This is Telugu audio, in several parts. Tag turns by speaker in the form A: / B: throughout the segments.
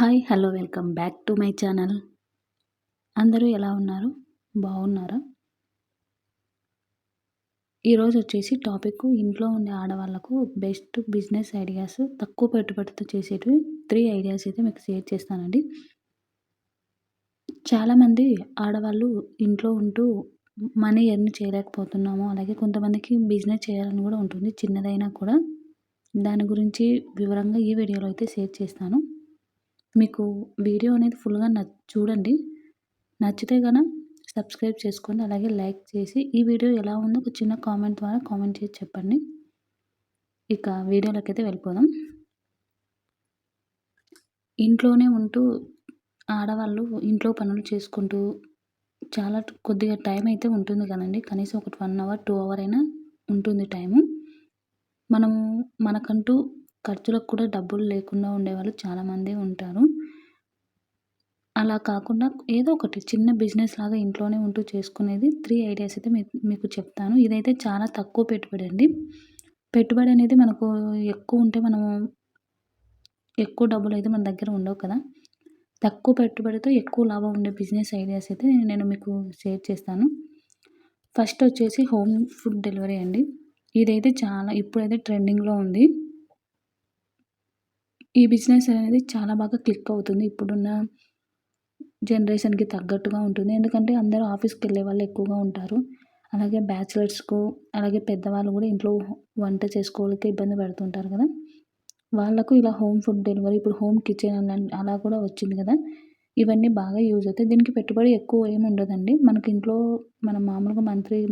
A: Hi! Hello! Welcome back to my channel. అందరూ ఎలా ఉన్నారు? బాగున్నారా? ఈరోజొచ్చేసి టాపిక్కు ఇంట్లో ఉండే ఆడవాళ్ళకు బెస్ట్ బిజినెస్ ఐడియాస్ తక్కువ పెట్టుబడితో చేసేటివి 3 ఐడియాస్ అయితే మీకు షేర్ చేస్తానండి. చాలామంది ఆడవాళ్ళు ఇంట్లో ఉంటూ మనీ ఎర్న్ చేయలేకపోతున్నాము. అలాగే కొంతమందికి బిజినెస్ చేయాలని కూడా ఉంటుంది. చిన్నదైనా కూడా. దాని గురించి వివరంగా ఈ వీడియోలో అయితే షేర్ చేస్తాను. మీకు వీడియో అనేది ఫుల్‌గా చూడండి. నచ్చితే గన సబ్స్క్రైబ్ చేసుకోండి. అలాగే లైక్ చేసి ఈ వీడియో ఎలా ఉందో ఒక చిన్న కామెంట్ ద్వారా కామెంట్ చేసి చెప్పండి. ఇక వీడియోలోకైతే వెళ్ళిపోదాం. ఇంట్లోనే ఉంటూ ఆడవాళ్ళు ఇంట్లో పనులు చేసుకుంటూ చాలా కొద్దిగా టైం అయితే ఉంటుంది కదండీ. కనీసం ఒక 1 అవర్, 2 అవర్ అయినా ఉంటుంది టైము. మనము మనకంటూ ఖర్చులకు కూడా డబ్బులు లేకుండా ఉండేవాళ్ళు చాలామందే ఉంటారు. అలా కాకుండా ఏదో ఒకటి చిన్న బిజినెస్ లాగా ఇంట్లోనే ఉంటూ చేసుకునేది 3 ఐడియాస్ అయితే మీకు చెప్తాను. ఇదైతే చాలా తక్కువ పెట్టుబడి అండి. పెట్టుబడి అనేది మనకు ఎక్కువ ఉంటే మనము ఎక్కువ డబ్బులైతే మన దగ్గర ఉండవు కదా! తక్కువ పెట్టుబడితో ఎక్కువ లాభం ఉండే బిజినెస్ ఐడియాస్ అయితే నేను మీకు షేర్ చేస్తాను. ఫస్ట్ వచ్చేసి హోమ్ ఫుడ్ డెలివరీ అండి. ఇదైతే చాలా ఇప్పుడైతే ట్రెండింగ్‌లో ఉంది. ఈ బిజినెస్ అనేది చాలా బాగా క్లిక్ అవుతుంది. ఇప్పుడున్న జనరేషన్‌కి తగ్గట్టుగా ఉంటుంది. ఎందుకంటే అందరూ ఆఫీస్‌కెళ్ళే వాళ్ళు ఎక్కువగా ఉంటారు. అలాగే బ్యాచిలర్స్‌కు అలాగే పెద్దవాళ్ళు కూడా ఇంట్లో వంట చేసుకోవడానికి ఇబ్బంది పడుతుంటారు కదా! వాళ్ళకు ఇలా హోమ్ ఫుడ్ డెలివరీ ఇప్పుడు హోమ్ కిచెన్ అలా కూడా వచ్చింది కదా! ఇవన్నీ బాగా యూజ్ అవుతాయి. దీనికి పెట్టుబడి ఎక్కువ ఏమి ఉండదండి. మనకి ఇంట్లో మనం మామూలుగా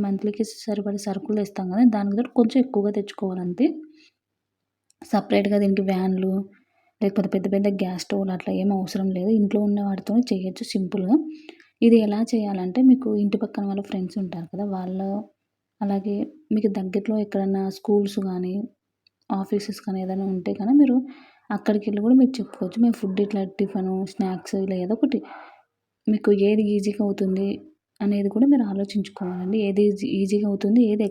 A: మంత్లీకి సరిపడే సరుకులు తెస్తాం కదా! దానికి తోడు కొంచెం ఎక్కువగా తెచ్చుకోవాలి అంతే. సెపరేట్‌గా దీనికి వ్యాన్లు లేకపోతే పెద్ద పెద్ద గ్యాస్ స్టవ్‌లు అట్లా ఏమి అవసరం లేదు. ఇంట్లో ఉన్న వాటితోనే చేయొచ్చు సింపుల్‌గా. ఇది ఎలా చేయాలంటే మీకు ఇంటి పక్కన వాళ్ళ ఫ్రెండ్స్ ఉంటారు కదా! అలాగే మీకు దగ్గరలో ఎక్కడన్నా స్కూల్స్ గానీ, ఆఫీసెస్ కానీ ఏదైనా ఉంటే కనుక మీరు అక్కడికెళ్ళి కూడా మీరు చెప్పుకోవచ్చు. మేము ఫుడ్ ఇట్లా టిఫను, స్నాక్స్ ఇలా ఏదో ఒకటి మీకు ఏది ఈజీగా అవుతుంది అనేది కూడా మీరు ఆలోచించుకోవాలండి. ఏది ఈజీగా అవుతుంది, ఏది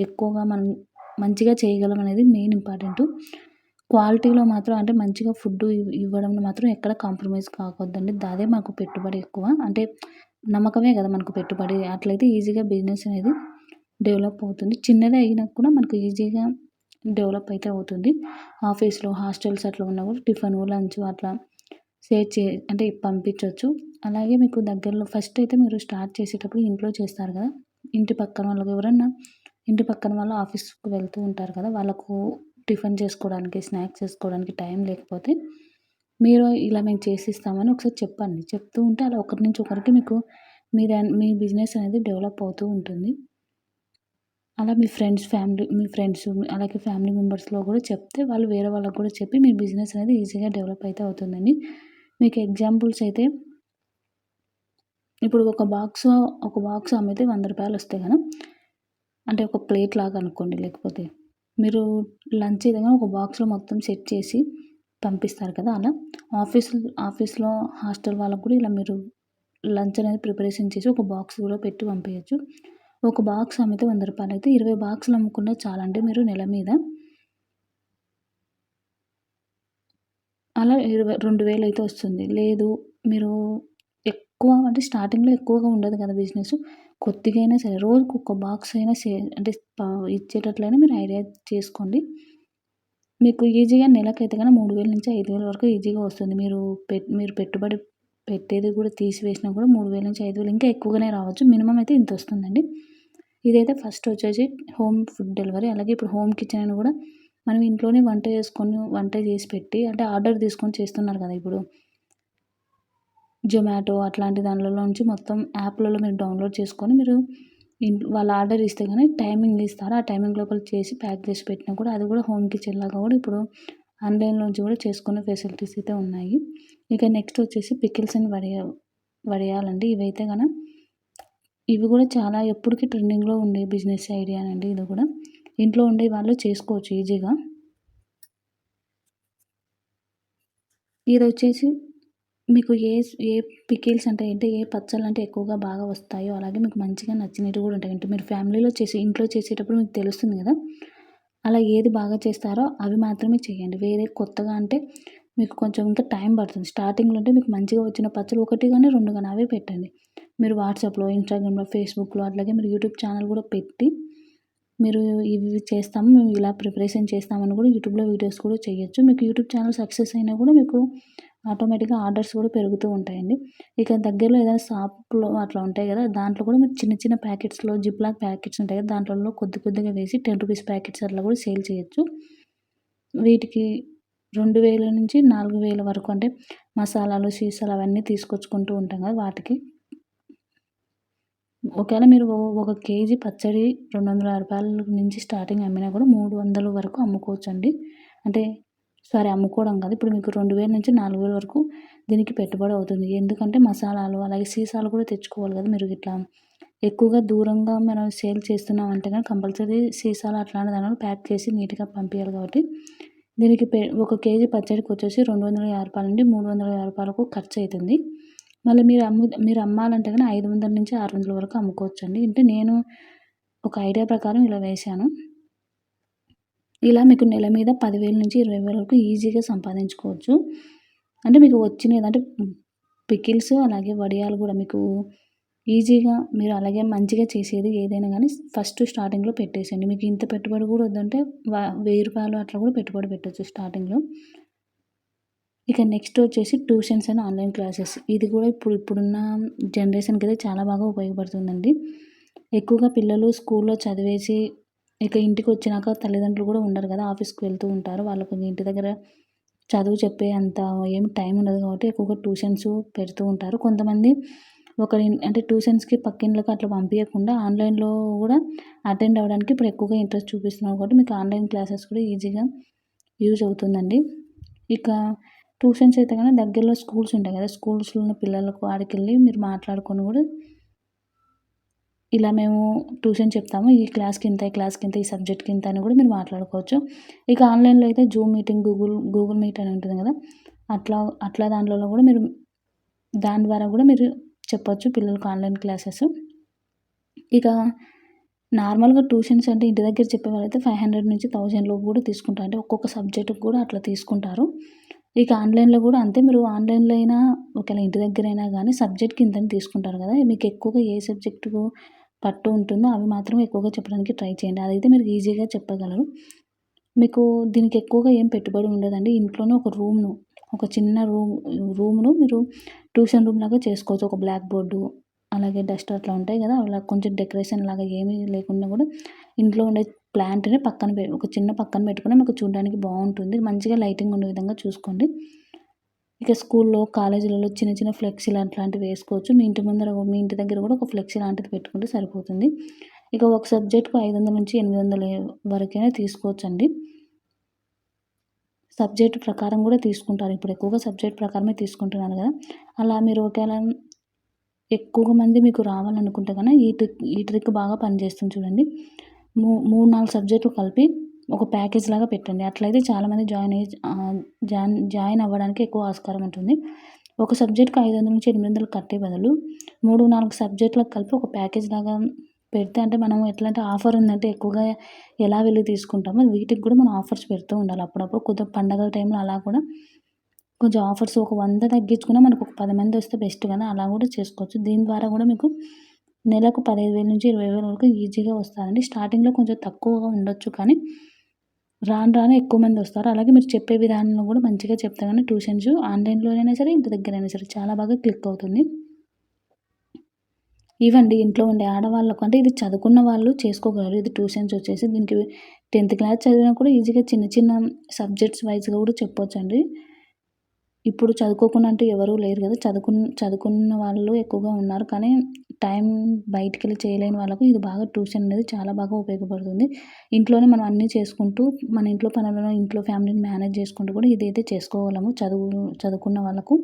A: ఎక్కువగా మనం మంచిగా చేయగలం అనేది మెయిన్ ఇంపార్టెంటు. క్వాలిటీలో మాత్రం అంటే మంచిగా ఫుడ్డు ఇవ్వడంలో మాత్రం ఎక్కడ కాంప్రమైజ్ కాకొద్దండి. అదే మాకు పెట్టుబడి ఎక్కువ. అంటే నమ్మకమే కదా మనకు పెట్టుబడి. అట్లయితే ఈజీగా బిజినెస్ అనేది డెవలప్ అవుతుంది. చిన్నదే అయినా కూడా మనకు ఈజీగా డెవలప్ అయితే అవుతుంది. ఆఫీస్‌లో, హాస్టల్స్ అట్లా ఉన్నా కూడా టిఫిను, లంచు అట్లా షేర్ అంటే పంపించొచ్చు. అలాగే మీకు దగ్గరలో ఫస్ట్ అయితే మీరు స్టార్ట్ చేసేటప్పుడు ఇంట్లో చేస్తారు కదా! ఇంటి పక్కన వాళ్ళకి ఎవరన్నా ఇంటి పక్కన వాళ్ళు ఆఫీస్‌కి వెళ్తూ ఉంటారు కదా! వాళ్ళకు టిఫిన్ చేసుకోవడానికి, స్నాక్స్ చేసుకోవడానికి టైం లేకపోతే మీరు ఇలా మేము చేసిస్తామని ఒకసారి చెప్పండి. చెప్తూ ఉంటే అలా ఒకరి నుంచి ఒకరికి మీకు మీ బిజినెస్ అనేది డెవలప్ అవుతూ ఉంటుంది. అలా మీ ఫ్రెండ్స్ అలాగే ఫ్యామిలీ మెంబర్స్‌లో కూడా చెప్తే వాళ్ళు వేరే వాళ్ళకి కూడా చెప్పి మీ బిజినెస్ అనేది ఈజీగా డెవలప్ అయితే అవుతుందండి. మీకు ఎగ్జాంపుల్స్ అయితే ఇప్పుడు ఒక బాక్స్ అమ్మితే రూ. 100 వస్తాయి కదా! అంటే ఒక ప్లేట్ లాగా అనుకోండి. లేకపోతే మీరు లంచ్ ఏదైనా ఒక బాక్స్‌లో మొత్తం సెట్ చేసి పంపిస్తారు కదా! అలా ఆఫీస్‌లో హాస్టల్ వాళ్ళకి కూడా ఇలా మీరు లంచ్ అనేది ప్రిపరేషన్ చేసి ఒక బాక్స్‌లో పెట్టి పంపియచ్చు. ఒక బాక్స్ అమ్మితే రూ. 100 అయితే 20 బాక్సులు అమ్ముకున్న చాలండి మీరు నెల మీద. అలా 2000 అయితే వస్తుంది. లేదు మీరు ఎక్కువ అంటే స్టార్టింగ్‌లో ఎక్కువగా ఉండదు కదా బిజినెసు. కొద్దిగైనా సరే రోజుకి ఒక బాక్స్ అయినా అంటే ఇచ్చేటట్లయినా మీరు ఐడియా చేసుకోండి. మీకు ఈజీగా నెలకైతే గనక 3000-5000 వరకు ఈజీగా వస్తుంది. మీరు పెట్టుబడి పెట్టేది కూడా తీసివేసినా కూడా 3000-5000 ఇంకా ఎక్కువగానే రావచ్చు. మినిమమ్ అయితే ఇంతొస్తుందండి. ఇదైతే ఫస్ట్ వచ్చేసి హోమ్ ఫుడ్ డెలివరీ. అలాగే ఇప్పుడు హోమ్ కిచెన్ అని కూడా మనం ఇంట్లోనే వంట చేసి పెట్టి అంటే ఆర్డర్ తీసుకొని చేస్తున్నారు కదా ఇప్పుడు. జొమాటో అట్లాంటి దానిలలో నుంచి మొత్తం యాప్‌లలో మీరు డౌన్‌లోడ్ చేసుకొని మీరు వాళ్ళు ఆర్డర్ ఇస్తే గాని టైమింగ్ ఇస్తారు. ఆ టైమింగ్ లోపల చేసి ప్యాక్ చేసి పెట్టినా కూడా అది కూడా హోమ్ కిచెన్ లాగా కూడా ఇప్పుడు ఆన్‌లైన్‌లో నుంచి కూడా చేసుకునే ఫెసిలిటీస్ అయితే ఉన్నాయి. ఇక నెక్స్ట్ వచ్చేసి పికిల్స్ అండ్ వడియాలండి. ఇవి కూడా చాలా ఎప్పటికి ట్రెండింగ్‌లో ఉండే బిజినెస్ ఐడియానండి ఇది కూడా. ఇంట్లో ఉండే వాళ్ళు చేసుకోవచ్చు ఈజీగా. ఇదొచ్చేసి మీకు ఏ పికిల్స్ అంటే ఏ పచ్చళ్ళంటే ఎక్కువగా బాగా వస్తాయో, అలాగే మీకు మంచిగా నచ్చినవి కూడా ఉంటాయి. అంటే మీరు ఇంట్లో చేసేటప్పుడు మీకు తెలుస్తుంది గదా! అలా ఏది బాగా చేస్తారో అవి మాత్రమే చేయండి. వేరే కొత్తగా అంటే మీకు కొంచెం ఇంకా టైం పడుతుంది. స్టార్టింగ్‌లో అంటే మీకు మంచిగా వచ్చిన పచ్చలు 1 గాని, 2 గాని అవే పెట్టండి. మీరు వాట్సాప్‌లో, ఇన్‌స్టాగ్రామ్‌లో, ఫేస్‌బుక్‌లో అట్లాగే మీరు యూట్యూబ్ ఛానల్ గూడా పెట్టి, మీరు ఇవి చేస్తాము, మేము ఇలా ప్రిపరేషన్ చేస్తామని గూడా యూట్యూబ్‌లో వీడియోస్ కూడా చేయొచ్చు. మీకు యూట్యూబ్ ఛానల్ సక్సెస్ అయినా గూడా మీకు ఆటోమేటిక్‌గా ఆర్డర్స్ కూడా పెరుగుతూ ఉంటాయండి. ఇక దగ్గరలో ఏదైనా షాప్‌లో అట్లా ఉంటాయి గదా! దాంట్లో కూడా మీరు చిన్న చిన్న ప్యాకెట్స్‌లో జిప్‌లాక్ ప్యాకెట్స్ ఉంటాయి కదా! దాంట్లలో కొద్ది కొద్దిగా వేసి రూ. 10 ప్యాకెట్స్ అట్లా కూడా సేల్ చేయొచ్చు. వీటికి 2000-4000 వరకు అంటే మసాలాలు, సీసాలు అవన్నీ తీసుకొచ్చుకుంటూ ఉంటాం కదా! వాటికి. ఒకవేళ మీరు ఒక కేజీ పచ్చడి రూ. 250 నుంచి స్టార్టింగ్ అమ్మినా కూడా 300 వరకు అమ్ముకోవచ్చండి. అంటే అమ్ముకోవడం కాదు. ఇప్పుడు మీకు 2000-4000 వరకు దీనికి పెట్టుబడి అవుతుంది. ఎందుకంటే మసాలాలు అలాగే సీసాలు కూడా తెచ్చుకోవాలి కదా! మీరు ఇట్లా ఎక్కువగా దూరంగా మనం సేల్ చేస్తున్నాం అంటే గనుక కంపల్సరీ సీసాలు అట్లాంటి దాంట్లో ప్యాక్ చేసి నీట్‌గా పంపియాలి కాబట్టి దీనికి ఒక కేజీ పచ్చడికొచ్చేసి రూ. 250-350 ఖర్చయితుంది. మళ్ళీ మీరు అమ్మాలంటే గనక 500-600 వరకు అమ్ముకోవచ్చండి. అంటే నేను ఒక ఐడియా ప్రకారం ఇలా వేశాను. ఇలా మీకు నెల మీద 10,000-20,000 వరకు ఈజీగా సంపాదించుకోవచ్చు. అంటే మీకు వచ్చినయి అంటే పికిల్స్ అలాగే వడియాలు గూడా మీకు ఈజీగా మీరు అలాగే మంచిగా చేసేది ఏదైనా గానీ ఫస్ట్ స్టార్టింగ్‌లో పెట్టేసేయండి. మీకు ఇంత పెట్టుబడి గూడా వద్దంటే రూ. 1000 అట్లా గూడా పెట్టుబడి పెట్టొచ్చు స్టార్టింగ్‌లో. ఇక నెక్స్ట్ వచ్చేసి ట్యూషన్స్ అండ్ ఆన్‌లైన్ క్లాసెస్. ఇది గూడా ఇప్పుడున్న జనరేషన్‌కైతే చాలా బాగా ఉపయోగపడుతుందండి. ఎక్కువగా పిల్లలు స్కూల్‌లో చదివేసి ఇక ఇంటికొచ్చినాక తల్లిదండ్రులు గూడా ఉండరు గదా! ఆఫీస్‌కి వెళ్తూ ఉంటారు. వాళ్ళకి ఇంటి దగ్గర చదువు చెప్పే అంత ఏం టైం ఉండదు కాబట్టి ఎక్కువగా ట్యూషన్స్ పెడుతూ ఉంటారు. కొంతమంది అంటే ట్యూషన్స్‌కి పక్కింట్లకి అట్లా పంపియకుండా ఆన్‌లైన్‌లో గూడా అటెండ్ అవ్వడానికి ఇప్పుడు ఎక్కువగా ఇంట్రెస్ట్ చూపిస్తున్నారు కాబట్టి మీకు ఆన్‌లైన్ క్లాసెస్ కూడా ఈజీగా యూజ్ అవుతుందండి. ఇక ట్యూషన్స్ అయితే గనక దగ్గరలో స్కూల్స్ ఉంటాయి గదా! స్కూల్స్‌లో ఉన్న పిల్లలకు ఆడికెళ్ళి మీరు మాట్లాడుకొని గూడా ఇలా మేము ట్యూషన్ చెప్తాము. ఈ క్లాస్‌కింత, ఈ క్లాస్‌కింత, ఈ సబ్జెక్ట్‌కింత అని గూడా మీరు మాట్లాడుకోవచ్చు. ఇక ఆన్‌లైన్‌లో అయితే జూమ్ మీటింగ్, గూగుల్ మీట్ అని ఉంటుంది గదా! అట్లా దాంట్లలో గూడా మీరు దాని ద్వారా గూడా మీరు చెప్పొచ్చు పిల్లలకి ఆన్‌లైన్ క్లాసెస్. ఇక నార్మల్‌గా ట్యూషన్స్ అంటే ఇంటి దగ్గర చెప్పేవాళ్ళైతే 500-1000 లోపు గూడా తీసుకుంటారు. అంటే ఒక్కొక్క సబ్జెక్ట్‌కి గూడా అట్లా తీసుకుంటారు. ఇక ఆన్‌లైన్‌లో గూడా అంతే. మీరు ఆన్‌లైన్‌లో అయినా ఒకవేళ ఇంటి దగ్గరైనా గానీ సబ్జెక్ట్‌కి ఇంతని తీసుకుంటారు గదా! మీకు ఎక్కువగా ఏ సబ్జెక్టుకు పట్టు ఉంటుందో అవి మాత్రం ఎక్కువగా చెప్పడానికి ట్రై చేయండి. అదైతే మీరు ఈజీగా చెప్పగలరు. మీకు దీనికి ఎక్కువగా ఏం పెట్టుబడి ఉండదండి. ఇంట్లోనే ఒక చిన్న రూమ్‌ను మీరు ట్యూషన్ రూమ్ లాగా చేసుకోవచ్చు. ఒక బ్లాక్ బోర్డు, అలాగే డస్టర్ అట్లా ఉంటాయి గదా! అలా కొంచెం డెకరేషన్ లాగా ఏమీ లేకుండా గూడా ఇంట్లో ఉండే ప్లాంట్‌ని ఒక చిన్న పక్కన పెట్టుకున్న మీకు చూడడానికి బావుంటుంది. మంచిగా లైటింగ్ ఉండే విధంగా చూసుకోండి. ఇక స్కూల్లో, కాలేజీలలో చిన్న చిన్న ఫ్లెక్సీలు అట్లాంటివి వేసుకోవచ్చు. మీ ఇంటి దగ్గర గూడా ఒక ఫ్లెక్సీ లాంటిది పెట్టుకుంటే సరిపోతుంది. ఇక ఒక సబ్జెక్ట్‌కు 500-800 వరకైనా తీసుకోవచ్చండి. సబ్జెక్ట్ ప్రకారం గూడా తీసుకుంటారు. ఇప్పుడు ఎక్కువగా సబ్జెక్ట్ ప్రకారమే తీసుకుంటున్నారు గదా! అలా మీరు ఒకేళ ఎక్కువగా మంది మీకు రావాలనుకుంటే గనక ఈ ట్రిక్ బాగా పనిచేస్తుంది చూడండి. 3, 4 సబ్జెక్టులు కలిపి ఒక ప్యాకేజ్ లాగా పెట్టండి. అట్లయితే చాలామంది జాయిన్ అవ్వడానికి ఎక్కువ ఆస్కారం ఉంటుంది. ఒక సబ్జెక్ట్‌కి 500-800 కట్టే బదులు 3, 4 సబ్జెక్టులకు కలిపి ఒక ప్యాకేజ్ లాగా పెడితే అంటే మనం ఎట్లా అంటే ఆఫర్ ఉందంటే ఎక్కువగా ఎలా వెళ్లి తీసుకుంటామో వీటికి గూడా మనం ఆఫర్స్ పెడుతూ ఉండాలి. అప్పుడప్పుడు కొద్దిగా పండగల టైంలో అలా కూడా కొంచెం ఆఫర్స్ ఒక 100 తగ్గించుకున్నా మనకు ఒక 10 మందొస్తే బెస్ట్ గదా! అలా గూడా చేసుకోవచ్చు. దీని ద్వారా గూడా మీకు నెలకు 15,000-20,000 వరకు ఈజీగా వస్తారండి. స్టార్టింగ్‌లో కొంచెం తక్కువగా ఉండొచ్చు కానీ రాను రాను ఎక్కువ మందొస్తారు. అలాగే మీరు చెప్పే విధానంలో గూడా మంచిగా చెప్తే గాని ట్యూషన్స్ ఆన్‌లైన్‌లోనైనా సరే, ఇంటి దగ్గరైనా సరే చాలా బాగా క్లిక్ అవుతుంది. ఇవండి ఇంట్లో ఉండే ఆడవాళ్ళకు అంటే ఇది చదువుకున్న వాళ్ళు చేసుకోగలరు. ఇది ట్యూషన్స్ వచ్చేసి దీనికి 10థ్ క్లాస్ చదివినా కూడా ఈజీగా చిన్న చిన్న సబ్జెక్ట్స్ వైస్‌గా గూడా చెప్పొచ్చండి. ఇప్పుడు చదువుకోకుండా అంటూ ఎవరు లేరు గదా! చదువుకున్న వాళ్ళు ఎక్కువగా ఉన్నారు. కానీ టైం బయటికెళ్ళి చేయలేని వాళ్ళకు ఇది బాగా ట్యూషన్ అనేది చాలా బాగా ఉపయోగపడుతుంది. ఇంట్లోనే మనం అన్నీ చేసుకుంటూ మన ఇంట్లో పనులను, ఇంట్లో ఫ్యామిలీని మేనేజ్ చేసుకుంటూ కూడా ఇదైతే చేసుకోగలము చదువుకున్న వాళ్ళకు.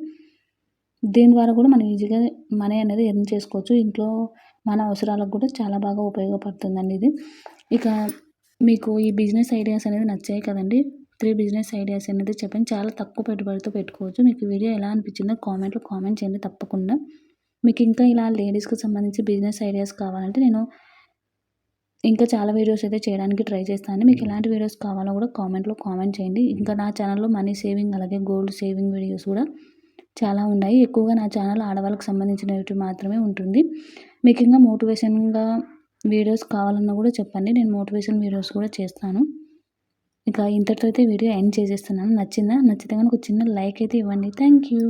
A: దీని ద్వారా కూడా మనం ఈజీగా మనీ అనేది ఎర్న్ చేసుకోవచ్చు. ఇంట్లో మన అవసరాలకు కూడా చాలా బాగా ఉపయోగపడుతుందండి ఇది. ఇక మీకు ఈ బిజినెస్ ఐడియాస్ అనేది నచ్చాయి కదండీ! 3 బిజినెస్ ఐడియాస్ అనేది చెప్పాను. చాలా తక్కువ పెట్టుబడితో పెట్టుకోవచ్చు. మీకు ఈ వీడియో ఎలా అనిపించిందో కామెంట్‌లో కామెంట్ చేయండి తప్పకుండా. మీకు ఇంకా ఇలా లేడీస్‌కి సంబంధించి బిజినెస్ ఐడియాస్ కావాలంటే నేను ఇంకా చాలా వీడియోస్ అయితే చేయడానికి ట్రై చేస్తాను. మీకు ఎలాంటి వీడియోస్ కావాలో కూడా కామెంట్‌లో కామెంట్ చేయండి. ఇంకా నా ఛానల్‌లో మనీ సేవింగ్ అలాగే గోల్డ్ సేవింగ్ వీడియోస్ కూడా చాలా ఉన్నాయి. ఎక్కువగా నా ఛానల్ ఆడవాళ్ళకి సంబంధించినవి మాత్రమే ఉంటుంది. మీకు ఇంకా మోటివేషన్‌గా వీడియోస్ కావాలన్నా కూడా చెప్పండి. నేను మోటివేషన్ వీడియోస్ కూడా చేస్తాను. ఇక ఇంతటితో అయితే వీడియో ఎండ్ చేసేస్తున్నాను. నచ్చిందా? నచ్చితే గనుక ఒక చిన్న లైక్ అయితే ఇవ్వండి. Thank you.